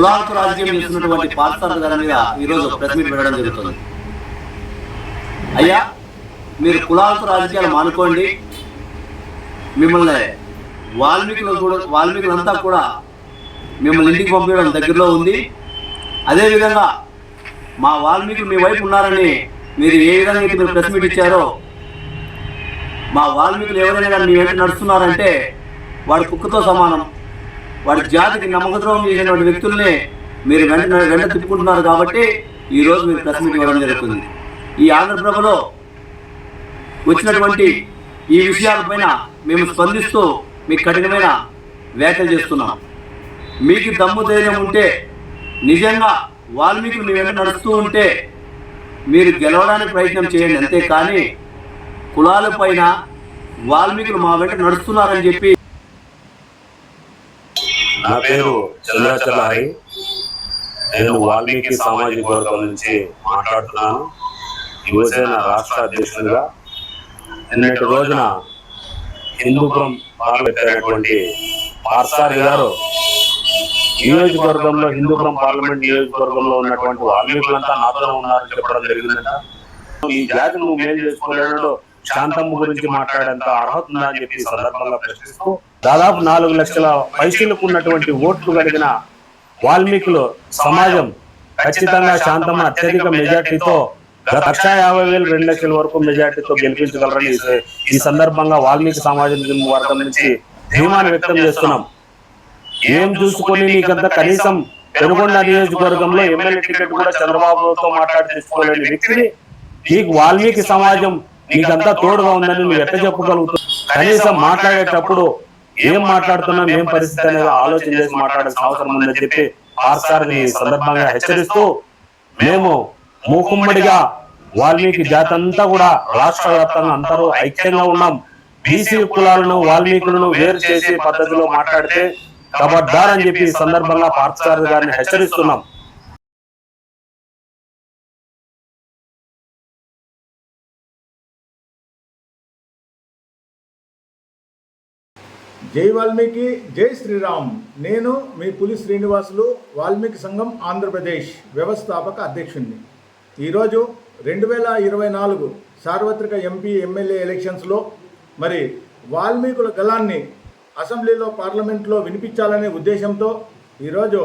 కులాలతో రాజకీయం చేస్తున్నటువంటి పార్థసారథి గారి మీద ఈరోజు ప్రెస్ మీట్ పెట్టడం జరుగుతుంది. అయ్యా, మీరు కులాలతో రాజకీయాలు మానుకోండి. మిమ్మల్ని వాల్మీకులంతా కూడా మిమ్మల్ని ఇంటికి పంపించడం దగ్గరలో ఉంది. అదేవిధంగా మా వాల్మీకులు మీ వైపు ఉన్నారని మీరు ఏ విధంగా అయితే మీరు ప్రెస్ మీట్ ఇచ్చారో, మా వాల్మీకులు ఎవరైనా కానీ మీ వెంట నడుస్తున్నారంటే వాడి కుక్కతో సమానం. వాడి జాతికి నమ్మకద్రోహం చేసినటువంటి వ్యక్తుల్ని మీరు వెంట తిప్పుకుంటున్నారు. కాబట్టి ఈరోజు మీరు ప్రెస్ మీట్ ఇవ్వడం జరుగుతుంది. ఈ ఆంధ్రప్రభలో వచ్చినటువంటి ఈ విషయాలపైన మేము స్పందిస్తూ మీకు కఠినమైన వ్యాఖ్యలు చేస్తున్నాం. మీకు దమ్ము ధైర్యం ఉంటే, నిజంగా వాల్మీకులు మీ వెంట నడుస్తూ ఉంటే మీరు గెలవడానికి ప్రయత్నం చేయండి. అంతేకాని కులాల పైన వాల్మీకులు మా వెంట నడుస్తున్నారని చెప్పి. నా పేరు చంద్రాచల హరి. నేను వాల్మీకి సామాజిక వర్గం నుంచి మాట్లాడుతున్నాను. యువసేన రాష్ట్ర అధ్యక్షుడిగా నిన్నటి రోజున హిందూపురం పార్లమెంట్ అయినటువంటి పార్థసారథి గారు నియోజకవర్గంలో, హిందూపురం పార్లమెంట్ నియోజకవర్గంలో ఉన్నటువంటి వాల్మీకులంతా నాతో ఉన్నారని చెప్పడం జరిగిందంట. ఈ జాతిని నువ్వు మేలు చేసుకోలేడు, శాంతమ్మ గురించి మాట్లాడేంత అర్హత ఉందా అని చెప్పి సందర్భంగా ప్రశ్నిస్తూ, దాదాపు 4 లక్షల పైసలకు ఉన్నటువంటి ఓట్లు కలిగిన వాల్మీకులు సమాజం ఖచ్చితంగా శాంతమ్మ అత్యధిక మెజార్టీతో 1,50,000 2 లక్షల వరకు మెజార్టీతో గెలిపించగలరని ఈ సందర్భంగా వాల్మీకి సామాజిక వర్గం నుంచి ధీమాన్ని వ్యక్తం చేస్తున్నాం. ఏం చూసుకొని నీకంతా కనీసం పెనుగొండ నియోజకవర్గంలో ఎమ్మెల్యే టికెట్ కూడా చంద్రబాబుతో మాట్లాడి తీసుకోలేని వ్యక్తిని నీకు వాల్మీకి సమాజం నీకంతా తోడుగా ఉందని నువ్వు ఎట్లా చెప్పగలుగుతావు? కనీసం మాట్లాడేటప్పుడు ఏం మాట్లాడుతున్నాం, ఏం పరిస్థితి అనేది ఆలోచన చేసి మాట్లాడాల్సిన అవసరం ఉందని చెప్పి పార్థసారథిని సందర్భంగా హెచ్చరిస్తూ, మేము మూకుమ్మడిగా వాల్మీకి జాతి అంతా కూడా రాష్ట్ర వ్యాప్తంగా అందరూ ఐక్యంగా ఉన్నాం. బీసీ కులాలను వాల్మీకులను వేరు చేసే పద్ధతిలో మాట్లాడితే ఖబర్దార్ అని చెప్పి సందర్భంగా పార్థసారథి గారిని హెచ్చరిస్తున్నాం. జై వాల్మీకి, జై శ్రీరామ్. నేను మీ పులి శ్రీనివాసులు, వాల్మీకి సంఘం ఆంధ్రప్రదేశ్ వ్యవస్థాపక అధ్యక్షుడిని. ఈరోజు 2024 సార్వత్రిక ఎంపీ ఎమ్మెల్యే ఎలక్షన్స్లో మరి వాల్మీకుల గళాన్ని అసెంబ్లీలో, పార్లమెంట్లో వినిపించాలనే ఉద్దేశంతో ఈరోజు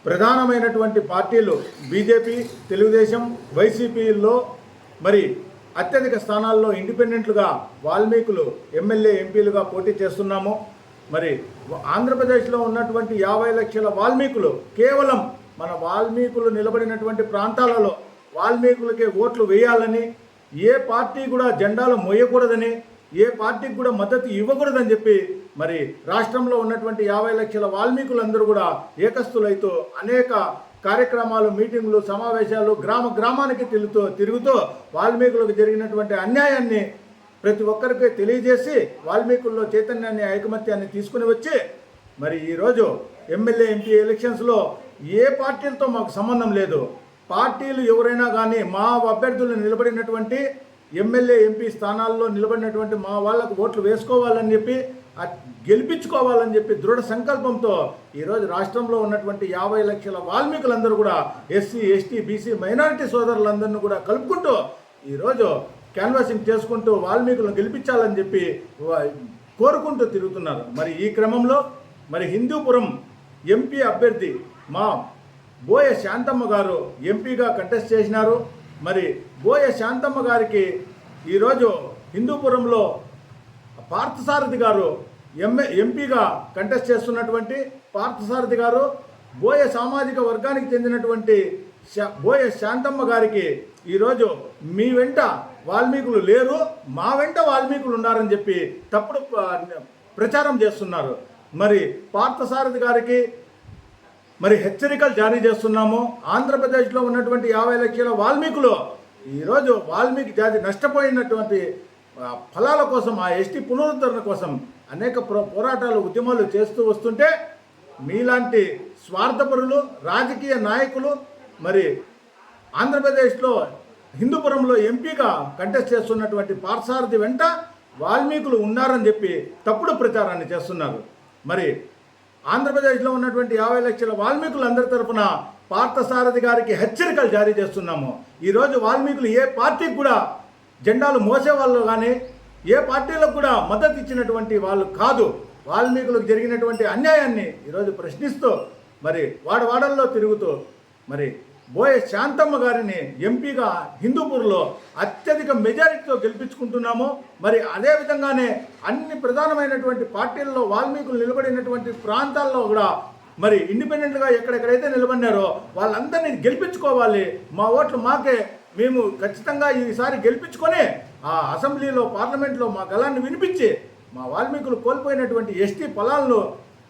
ప్రధానమైనటువంటి పార్టీలు బీజేపీ, తెలుగుదేశం, వైసీపీల్లో మరి అత్యధిక స్థానాల్లో ఇండిపెండెంట్లుగా వాల్మీకులు ఎమ్మెల్యే, ఎంపీలుగా పోటీ చేస్తున్నాము. మరి ఆంధ్రప్రదేశ్లో ఉన్నటువంటి 50 లక్షల వాల్మీకులు కేవలం మన వాల్మీకులు నిలబడినటువంటి ప్రాంతాలలో వాల్మీకులకే ఓట్లు వేయాలని, ఏ పార్టీ కూడా జెండాలు మోయకూడదని, ఏ పార్టీకి కూడా మద్దతు ఇవ్వకూడదని చెప్పి మరి రాష్ట్రంలో ఉన్నటువంటి 50 లక్షల వాల్మీకులందరూ కూడా ఏకస్తులైతూ అనేక కార్యక్రమాలు, మీటింగులు, సమావేశాలు గ్రామానికి తిరుగుతూ వాల్మీకులకు జరిగినటువంటి అన్యాయాన్ని ప్రతి ఒక్కరికి తెలియజేసి వాల్మీకుల్లో చైతన్యాన్ని, ఐకమత్యాన్ని తీసుకుని వచ్చి మరి ఈరోజు ఎమ్మెల్యే, ఎంపీ ఎలక్షన్స్లో ఏ పార్టీలతో మాకు సంబంధం లేదు. పార్టీలు ఎవరైనా కానీ మా అభ్యర్థులు నిలబడినటువంటి ఎమ్మెల్యే, ఎంపీ స్థానాల్లో నిలబడినటువంటి మా వాళ్ళకు ఓట్లు వేసుకోవాలని చెప్పి, గెలిపించుకోవాలని చెప్పి దృఢ సంకల్పంతో ఈరోజు రాష్ట్రంలో ఉన్నటువంటి 50 లక్షల వాల్మీకులందరూ కూడా ఎస్సీ, ఎస్టీ, బీసీ, మైనారిటీ సోదరులందరినీ కూడా కలుపుకుంటూ ఈరోజు క్యాన్వాసింగ్ చేసుకుంటూ వాల్మీకులను గెలిపించాలని చెప్పి కోరుకుంటూ తిరుగుతున్నారు. మరి ఈ క్రమంలో మరి హిందూపురం ఎంపీ అభ్యర్థి మా బోయ శాంతమ్మ గారు ఎంపీగా కంటెస్ట్ చేసినారు. మరి బోయ శాంతమ్మ గారికి ఈరోజు హిందూపురంలో పార్థసారథి గారు ఎంపీగా కంటెస్ట్ చేస్తున్నటువంటి పార్థసారథి గారు బోయ సామాజిక వర్గానికి చెందినటువంటి బోయ శాంతమ్మ గారికి ఈరోజు మీ వెంట వాల్మీకులు లేరు, మా వెంట వాల్మీకులు ఉన్నారని చెప్పి తప్పుడు ప్రచారం చేస్తున్నారు. మరి పార్థసారథి గారికి మరి హెచ్చరికలు జారీ చేస్తున్నాము. ఆంధ్రప్రదేశ్లో ఉన్నటువంటి 50 లక్షల వాల్మీకులు ఈరోజు వాల్మీకి జాతి నష్టపోయినటువంటి ఫలాల కోసం, ఆ ఎస్టీ పునరుద్ధరణ కోసం అనేక పోరాటాలు, ఉద్యమాలు చేస్తూ వస్తుంటే మీలాంటి స్వార్థపరులు, రాజకీయ నాయకులు మరి ఆంధ్రప్రదేశ్లో హిందూపురంలో ఎంపీగా కంటెస్ట్ చేస్తున్నటువంటి పార్థసారథి వెంట వాల్మీకులు ఉన్నారని చెప్పి తప్పుడు ప్రచారాన్ని చేస్తున్నారు. మరి ఆంధ్రప్రదేశ్లో ఉన్నటువంటి 50 లక్షల వాల్మీకులందరి తరఫున పార్థసారథి గారికి హెచ్చరికలు జారీ చేస్తున్నాము. ఈరోజు వాల్మీకులు ఏ పార్టీకి కూడా జెండాలు మోసేవాళ్ళు కానీ ఏ పార్టీలకు కూడా మద్దతు ఇచ్చినటువంటి వాళ్ళు కాదు. వాల్మీకులకు జరిగినటువంటి అన్యాయాన్ని ఈరోజు ప్రశ్నిస్తూ మరి వాడవాడల్లో తిరుగుతూ మరి బోయ శాంతమ్మ గారిని ఎంపీగా హిందూపూర్లో అత్యధిక మెజారిటీతో గెలిపించుకుంటున్నాము. మరి అదేవిధంగానే అన్ని ప్రధానమైనటువంటి పార్టీల్లో వాల్మీకులు నిలబడినటువంటి ప్రాంతాల్లో కూడా మరి ఇండిపెండెంట్గా ఎక్కడెక్కడైతే నిలబడినారో వాళ్ళందరినీ గెలిపించుకోవాలి. మా ఓట్లు మాకే, మేము ఖచ్చితంగా ఈసారి గెలిపించుకొని ఆ అసెంబ్లీలో పార్లమెంట్లో మా గళాన్ని వినిపించి మా వాల్మీకులు కోల్పోయినటువంటి ఎస్టీ పొలాలను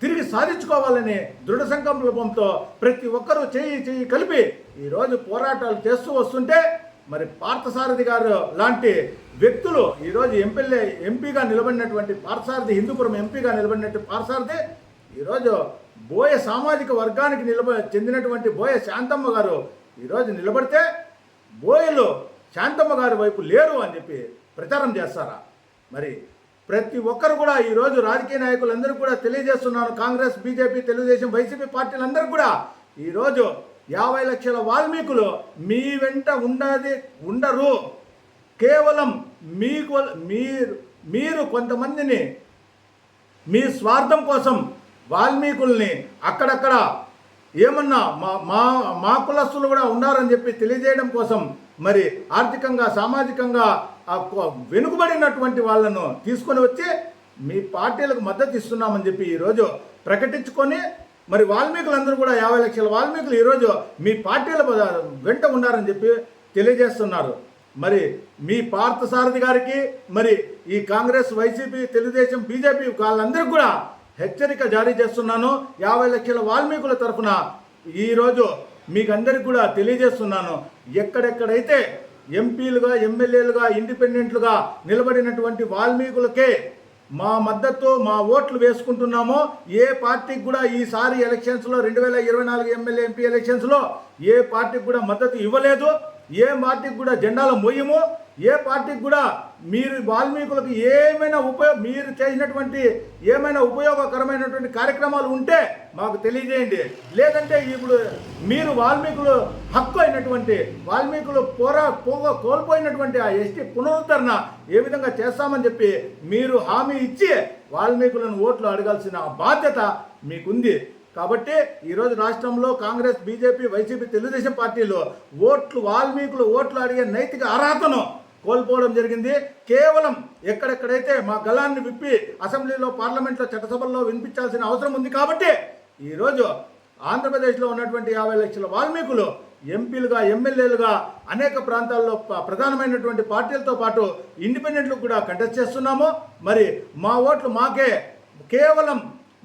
తిరిగి సాధించుకోవాలని దృఢ సంకల్పంతో ప్రతి ఒక్కరూ చేయి కలిపి ఈరోజు పోరాటాలు చేస్తూ వస్తుంటే మరి పార్థసారథి గారు లాంటి వ్యక్తులు ఈరోజు ఎంపీగా నిలబడినటువంటి పార్థసారథి, హిందూపురం ఎంపీగా నిలబడినటువంటి పార్థసారథి ఈరోజు బోయ సామాజిక వర్గానికి చెందినటువంటి బోయ శాంతమ్మ గారు ఈరోజు నిలబడితే బోయలు శాంతమ్మ గారి వైపు లేరు అని చెప్పి ప్రచారం చేస్తారా? మరి ప్రతి ఒక్కరు కూడా ఈరోజు రాజకీయ నాయకులందరూ కూడా తెలియజేస్తున్నాను. కాంగ్రెస్, బీజేపీ, తెలుగుదేశం, వైసీపీ పార్టీలందరూ కూడా ఈరోజు 50 లక్షల వాల్మీకులు మీ వెంట ఉండరు. కేవలం మీరు కొంతమందిని మీ స్వార్థం కోసం వాల్మీకుల్ని అక్కడక్కడ ఏమన్నా మా కులస్తులు కూడా ఉన్నారని చెప్పి తెలియజేయడం కోసం మరి ఆర్థికంగా, సామాజికంగా వెనుకబడినటువంటి వాళ్ళను తీసుకొని వచ్చి మీ పార్టీలకు మద్దతు ఇస్తున్నామని చెప్పి ఈరోజు ప్రకటించుకొని మరి వాల్మీకులందరూ కూడా 50 లక్షల వాల్మీకులు ఈరోజు మీ పార్టీల వెంట ఉన్నారని చెప్పి తెలియజేస్తున్నారు. మరి మీ పార్థసారథి గారికి మరి ఈ కాంగ్రెస్, వైసీపీ, తెలుగుదేశం, బీజేపీ వాళ్ళందరికీ కూడా హెచ్చరిక జారీ చేస్తున్నాను. 50 లక్షల వాల్మీకుల తరఫున ఈరోజు మీకు అందరికి కూడా తెలియజేస్తున్నాను. ఎక్కడెక్కడైతే ఎంపీలుగా, ఎమ్మెల్యేలుగా, ఇండిపెండెంట్లుగా నిలబడినటువంటి వాల్మీకులకే మా మద్దతు, మా ఓట్లు వేసుకుంటున్నామో ఏ పార్టీకి కూడా ఈసారి ఎలక్షన్స్లో 2024 ఎమ్మెల్యే, ఎంపీ ఎలక్షన్స్లో ఏ పార్టీకి కూడా మద్దతు ఇవ్వలేదు. ఏ పార్టీకి కూడా జెండాలు మోయము. ఏ పార్టీకి కూడా మీరు వాల్మీకులకు మీరు చేసినటువంటి ఏమైనా ఉపయోగకరమైనటువంటి కార్యక్రమాలు ఉంటే మాకు తెలియజేయండి. లేదంటే ఇప్పుడు మీరు వాల్మీకులు హక్కు అయినటువంటి వాల్మీకులు కోల్పోయినటువంటి ఆ ఎస్టీ పునరుద్ధరణ ఏ విధంగా చేస్తామని చెప్పి మీరు హామీ ఇచ్చి వాల్మీకులను ఓట్లు అడగాల్సిన బాధ్యత మీకుంది. కాబట్టి ఈరోజు రాష్ట్రంలో కాంగ్రెస్, బీజేపీ, వైసీపీ, తెలుగుదేశం పార్టీలు వాల్మీకులు ఓట్లు అడిగే నైతిక అర్హతను కోల్పోవడం జరిగింది. కేవలం ఎక్కడెక్కడైతే మా గళాన్ని విప్పి అసెంబ్లీలో, పార్లమెంట్లో, చట్టసభల్లో వినిపించాల్సిన అవసరం ఉంది. కాబట్టి ఈరోజు ఆంధ్రప్రదేశ్లో ఉన్నటువంటి 50 లక్షల వాల్మీకులు ఎంపీలుగా, ఎమ్మెల్యేలుగా అనేక ప్రాంతాల్లో ప్రధానమైనటువంటి పార్టీలతో పాటు ఇండిపెండెంట్లు కూడా కంటెస్ట్ చేస్తున్నాము. మరి మా ఓట్లు మాకే, కేవలం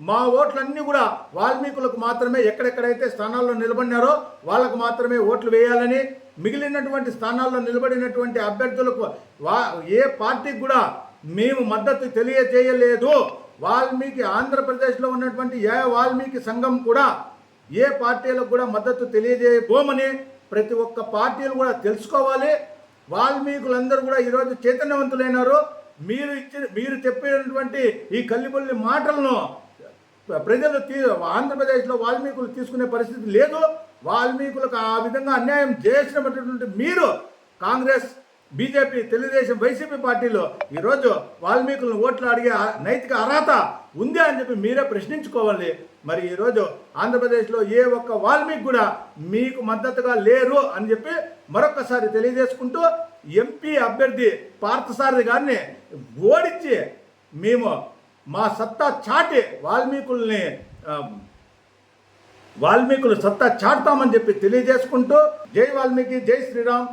మా ఓట్లన్నీ కూడా వాల్మీకులకు మాత్రమే, ఎక్కడెక్కడైతే స్థానాల్లో నిలబడినారో వాళ్ళకు మాత్రమే ఓట్లు వేయాలని, మిగిలినటువంటి స్థానాల్లో నిలబడినటువంటి అభ్యర్థులకు ఏ పార్టీకి కూడా మేము మద్దతు తెలియజేయలేదు. వాల్మీకి ఆంధ్రప్రదేశ్లో ఉన్నటువంటి ఏ వాల్మీకి సంఘం కూడా ఏ పార్టీలకు కూడా మద్దతు తెలియజేయబోమని ప్రతి ఒక్క పార్టీలు కూడా తెలుసుకోవాలి. వాల్మీకులందరూ కూడా ఈరోజు చైతన్యవంతులైనారు. మీరు చెప్పినటువంటి ఈ కల్లిబొల్లి మాటలను ప్రజలు ఆంధ్రప్రదేశ్లో వాల్మీకులు తీసుకునే పరిస్థితి లేదు. వాల్మీకులకు ఆ విధంగా అన్యాయం చేసినటువంటి మీరు కాంగ్రెస్, బీజేపీ, తెలుగుదేశం, వైసీపీ పార్టీలు ఈరోజు వాల్మీకులను ఓట్లు అడిగే నైతిక అర్హత ఉందా అని చెప్పి మీరే ప్రశ్నించుకోవాలి. మరి ఈరోజు ఆంధ్రప్రదేశ్లో ఏ ఒక్క వాల్మీకి కూడా మీకు మద్దతుగా లేరు అని చెప్పి మరొకసారి తెలియజేసుకుంటూ ఎంపీ అభ్యర్థి పార్థసారథి గారిని ఓడించి మేము మా సత్తా చాటి వాల్మీకులు సత్తా చాటుతామని చెప్పి తెలియజేసుకుంటూ జై వాల్మీకి, జై శ్రీరామ్.